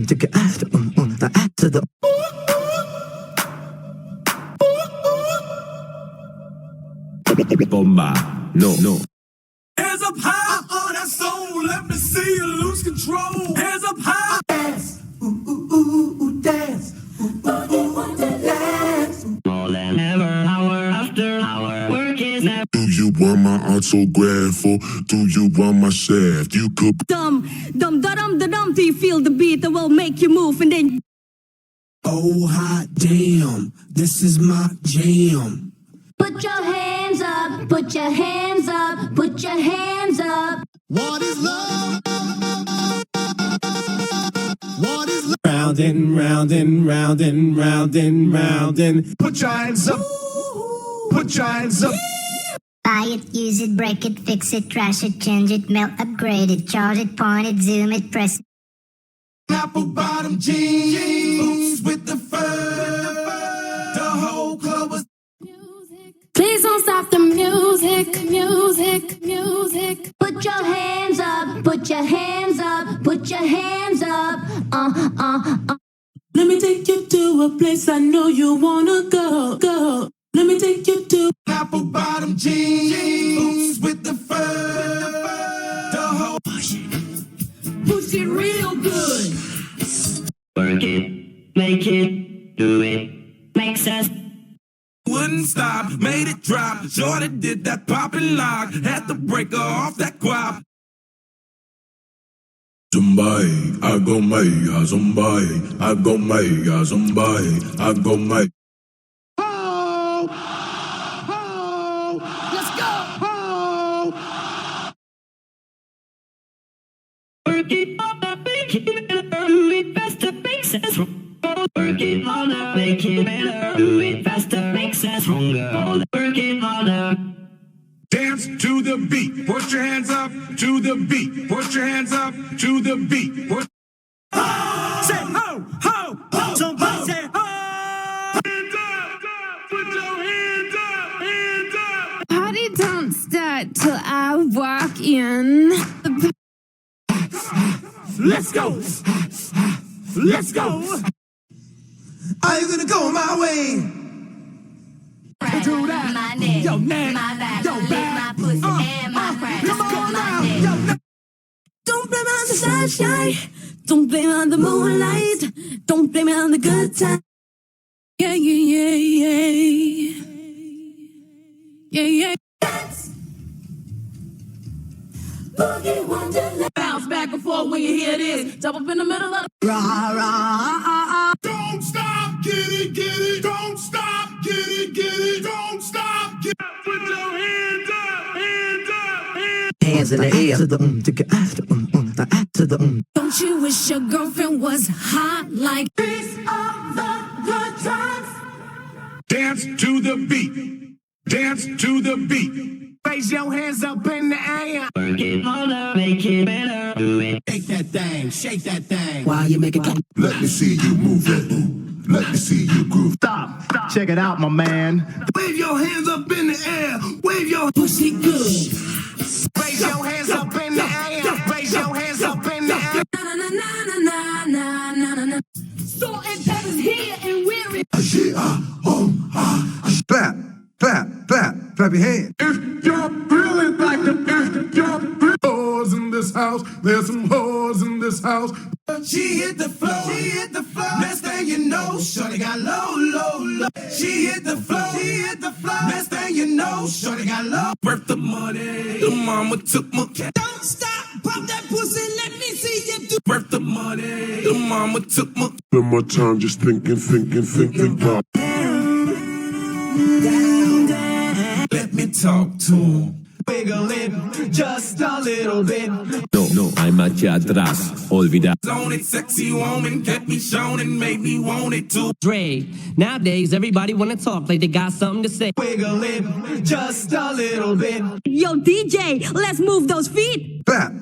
to get after the after the. Bomba, no. Hands up high on that soul, let me see you lose control. Hands up high. Dance, ooh, ooh, ooh, ooh, dance. Ooh, ooh, ooh, dance. More than ever, hour after hour, work is never. Do you want my autograph or do you want my shaft? You could Dum, dum, da dum, da dum, till you feel the beat that will make you move and then. Oh, hot damn, this is my jam. Put your hands up, put your hands up, put your hands up. What is love? What is love? Round and round and round and round and round and. Put your hands up. Put your hands up. Buy it, use it, break it, fix it, trash it, change it, melt, upgrade it, charge it, point it, zoom it, press it. Apple bottom jeans, boots with the fur. The whole club was. Please don't stop the music, music, music. Put your hands up, put your hands up, put your hands up. Let me take you to a place I know you wanna go. Let me take you to Apple bottom jeans, boots with the fur. The whole. push it real good. Work it, make it, do it, make sense. Wouldn't stop, made it drop. Shorty did that pop and lock. Had to break her off that guap. Somebody, I go make somebody, I go make somebody, I go make. Let's go. Work it harder, make it better, do it faster, make sense. Work it harder, make it better, do it faster, make sense stronger. Work it harder. Dance to the beat. Put your hands up to the beat. Put your hands up to the beat. Put say ho, ho, ho. Somebody say ho. Hands up, put your hands up, hands up. Party don't start till I walk in. Let's go. Let's go. Are you gonna go my way? Do that. My neck, Yo, neck, my back, yo, lick back. my pussy and my crack. Come on My now. neck. Yo, neck. Don't blame it on the sunshine. Don't blame it on the moonlight. Don't blame it on the good time. Yeah, yeah, yeah, yeah. Yeah, yeah. Boogie Wonderland. Bounce back and forth when you hear this. Jump up in the middle of the Don't stop, get it, don't stop, get it, don't stop, get it. Put your hands up, hands up, hands up. Hands in the air to the to get after the after the. Don't you wish your girlfriend was hot like Piece of the good times. Dance to the beat, dance to the beat. Raise your hands up in the air. Work it harder, make it better, do it. Shake that thing, shake that thing. While you make it come. Let me see you move it. Let me see you groove. Stop. Check it out, my man. Wave your hands up in the air. Wave your pussy good. raise your hands up in the air. Raise your hands up in the air. Na na na na na na na na na. Salt and pepper's here and we're in. Clap, clap, clap, clap your hands. If you're feeling like the best, if you're whores in this house, there's some whores in this house. She hit the floor, she hit the floor. Next thing you know, shorty got low, low, low. She hit the floor, she hit the floor. Next thing you know, shorty got low. Worth the money, the mama took my cat. Don't stop, pop that pussy, let me see you do. Worth the money, the mama took my. Spend my time just thinking about. Let me talk to him. Wiggle it just a little bit. No, I'm aquí atrás, olvidar. Zone it, sexy woman, kept me shown and made me want it too. Dre, nowadays everybody wanna talk like they got something to say. Wiggle it just a little bit. Yo, DJ, let's move those feet. Clap,